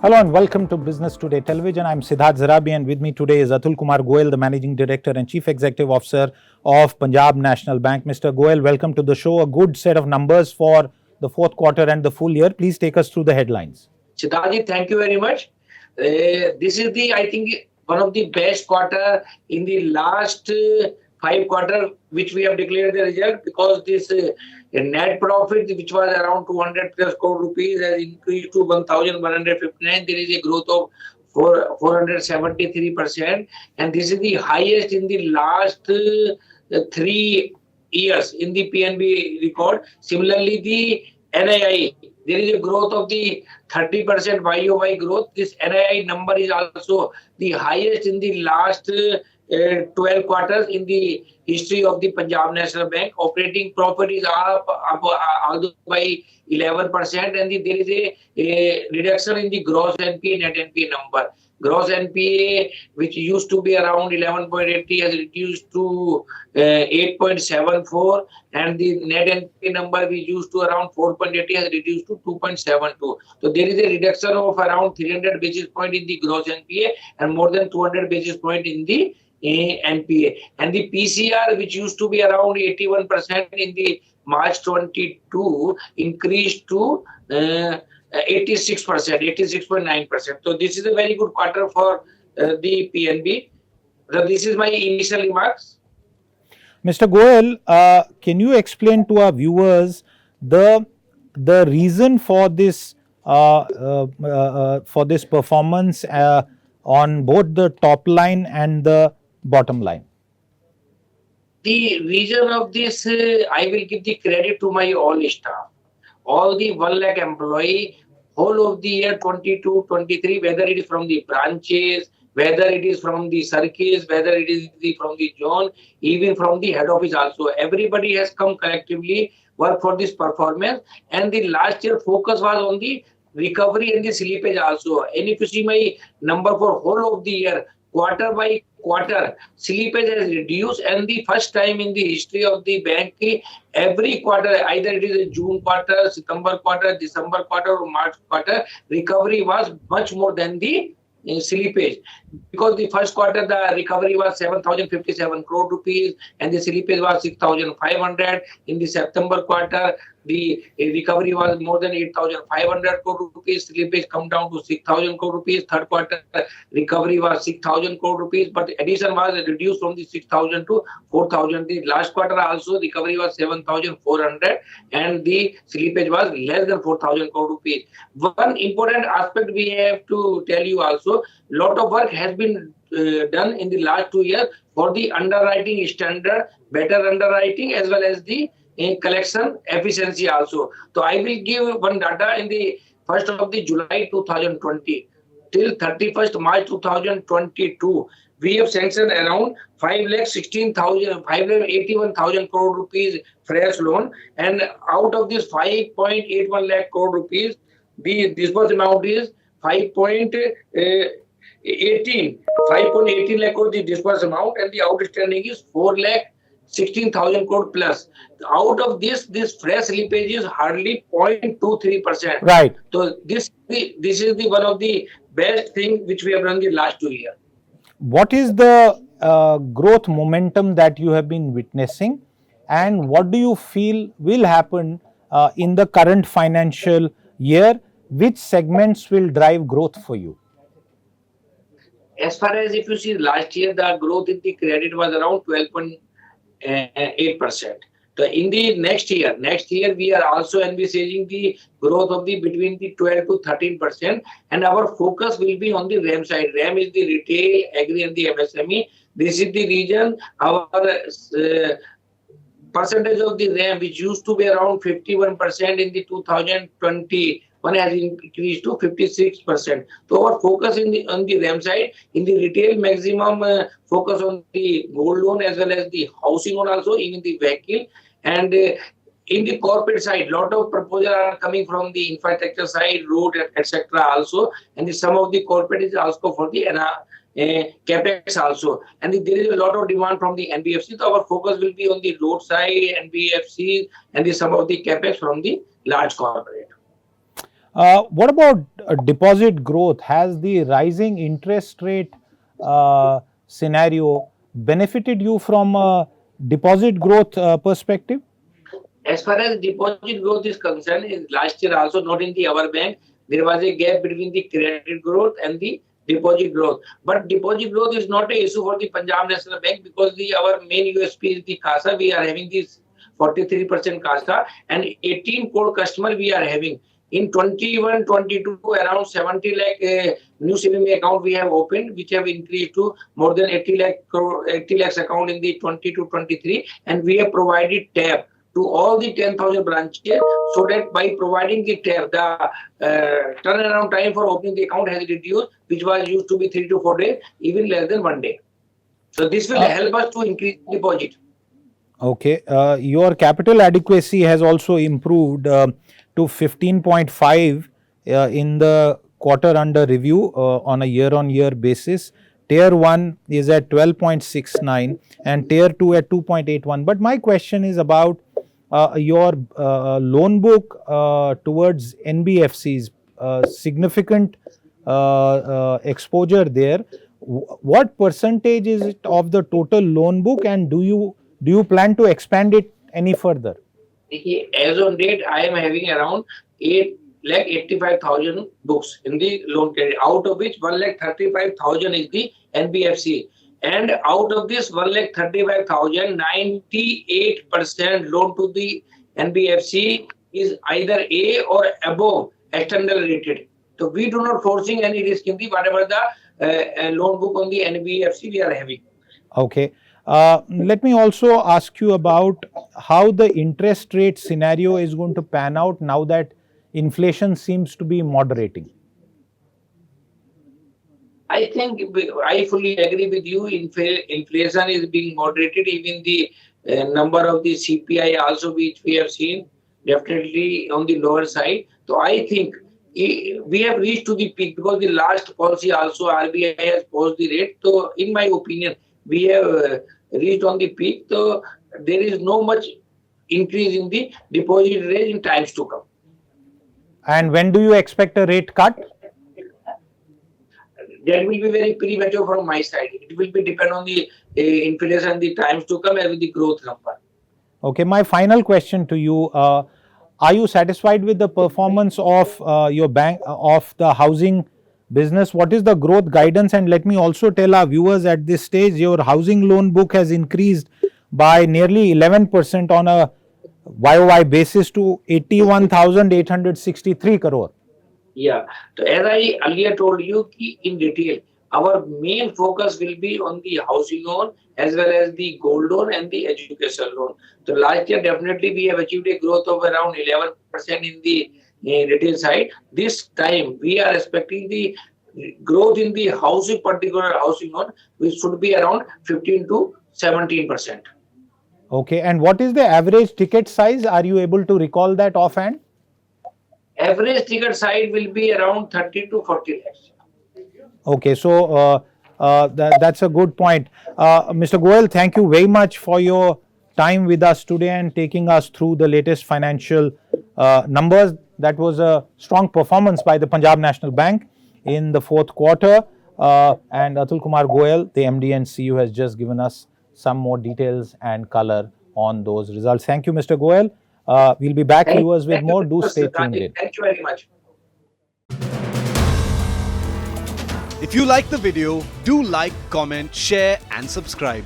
Hello and welcome to Business Today Television. I'm Siddharth Zarabi and with me today is Atul Kumar Goel, the Managing Director and Chief Executive Officer of Punjab National Bank. Mr. Goel, welcome to the show. A good set of numbers for the fourth quarter and the full year. Please take us through the headlines. Siddharth, thank you very much. This is I think, one of the best quarter in the last 5 quarters, which we have declared the result, because this net profit, which was around 200 plus crore rupees, has increased to 1,159. There is a growth of 473%, and this is the highest in the last 3 years in the PNB record. Similarly, the NII, there is a growth of the 30% YOY growth. This NII number is also the highest in the last 12 quarters in the history of the Punjab National Bank. Operating profit is up although by 11%, and there is a reduction in the gross NPA, net NPA number. Gross NPA, which used to be around 11.80, has reduced to 8.74, and the net NPA number, which used to around 4.80, has reduced to 2.72. So there is a reduction of around 300 basis point in the gross NPA and more than 200 basis point in the NPA. And the PCR, which used to be around 81% in the March 22, increased to 86%, 86.9%. So this is a very good quarter for the PNB. So this is my initial remarks. Mr. Goel, can you explain to our viewers the reason for this performance on both the top line and the bottom line? The reason of this, I will give the credit to my all staff. All the 1 lakh employee, whole of the year 22-23, whether it is from the branches, whether it is from the circuits, whether it is from the zone, even from the head office also. Everybody has come collectively work for this performance, and the last year focus was on the recovery and the slippage also. And if you see my number for whole of the year, quarter by quarter, slippage has reduced, and the first time in the history of the bank, every quarter, either it is a June quarter, September quarter, December quarter, or March quarter, recovery was much more than the slippage. Because the first quarter, the recovery was 7,057 crore rupees and the slippage was 6,500. In the September quarter, the recovery was more than 8,500 crore rupees. Slippage come down to 6,000 crore rupees. Third quarter, recovery was 6,000 crore rupees, but addition was reduced from the 6,000 to 4,000. The last quarter also, recovery was 7,400 and the slippage was less than 4,000 crore rupees. One important aspect we have to tell you also, lot of work has been done in the last 2 years for the underwriting standard, better underwriting, as well as the collection efficiency also. So I will give one data. In the 1st of the July 2020 till 31st March 2022, we have sanctioned around 5,81,000 crore rupees fresh loan, and out of this 5.81 lakh crore rupees, the disbursed amount is 5.18 lakh crore the disbursed amount, and the outstanding is 4,16,000 crore plus. Out of this fresh slippage is hardly 0.23%. Right. So this is the one of the best thing which we have done the last 2 years. What is the growth momentum that you have been witnessing, and what do you feel will happen in the current financial year? Which segments will drive growth for you? As far as if you see last year, the growth in the credit was around 12.8%. So in the next year we are also envisaging the growth of the between the 12 to 13%, and our focus will be on the RAM side. RAM is the retail, agri, and the MSME. This is the region. Our percentage of the RAM, which used to be around 51% in the 2020. One has increased to 56%. So our focus on the RAM side, in the retail, maximum focus on the gold loan as well as the housing loan also, even the vehicle. And in the corporate side, lot of proposals are coming from the infrastructure side, road, etc. also. And some of the corporate is also for the capex also. And there is a lot of demand from the NBFC. So our focus will be on the road side, NBFC, and some of the capex from the large corporate. What about deposit growth? Has the rising interest rate scenario benefited you from a deposit growth perspective? As far as deposit growth is concerned, last year also not in our bank, there was a gap between the credit growth and the deposit growth. But deposit growth is not an issue for the Punjab National Bank because our main USP is the CASA. We are having this 43% CASA and 18 crore customer we are having. In 21-22, around 70 lakh new saving account we have opened, which have increased to more than 80 lakhs account in the 22-23, and we have provided tab to all the 10,000 branches, so that by providing the tab, the turnaround time for opening the account has reduced, which was used to be 3 to 4 days, even less than 1 day. So this will help us to increase deposit. Okay. Your capital adequacy has also improved to 15.5 in the quarter under review on a year-on-year basis. Tier 1 is at 12.69 and Tier 2 at 2.81. But my question is about your loan book towards NBFCs, significant exposure there. What percentage is it of the total loan book, and do you plan to expand it any further? As on date, I am having around 8,85,000 books in the loan credit, out of which 1,35,000 is the NBFC. And out of this 1,35,000, 98% loan to the NBFC is either A or above external rated. So we do not foresee any risk in the whatever the loan book on the NBFC we are having. Okay. Let me also ask you about how the interest rate scenario is going to pan out now that inflation seems to be moderating. I think I fully agree with you. Inflation is being moderated. Even the number of the CPI also, which we have seen, definitely on the lower side. So I think we have reached to the peak because the last policy also RBI has paused the rate. So in my opinion, we have reached on the peak. So there is no much increase in the deposit rate in times to come. And when do you expect a rate cut? That will be very premature from my side. It will be depend on the inflation and the times to come and with the growth number. Okay, my final question to you: are you satisfied with the performance of your bank of the housing business? What is the growth guidance? And let me also tell our viewers at this stage, your housing loan book has increased by nearly 11% on a YOY basis to 81,863 crore. Yeah. So as I earlier told you in detail, our main focus will be on the housing loan as well as the gold loan and the education loan. So last year, definitely we have achieved a growth of around 11% in the retail side. This time, we are expecting the growth in the housing, particular housing loan, which should be around 15 to 17%. Okay. And what is the average ticket size? Are you able to recall that offhand? Average ticket size will be around 30 to 40 lakhs. Okay, so that's a good point. Mr. Goel, thank you very much for your time with us today and taking us through the latest financial numbers. That was a strong performance by the Punjab National Bank in the fourth quarter. And Atul Kumar Goel, the MD and CEO, has just given us some more details and color on those results. Thank you, Mr. Goel. We'll be back, viewers, with more. Do stay tuned in. Thank you very much. If you like the video, do like, comment, share and subscribe.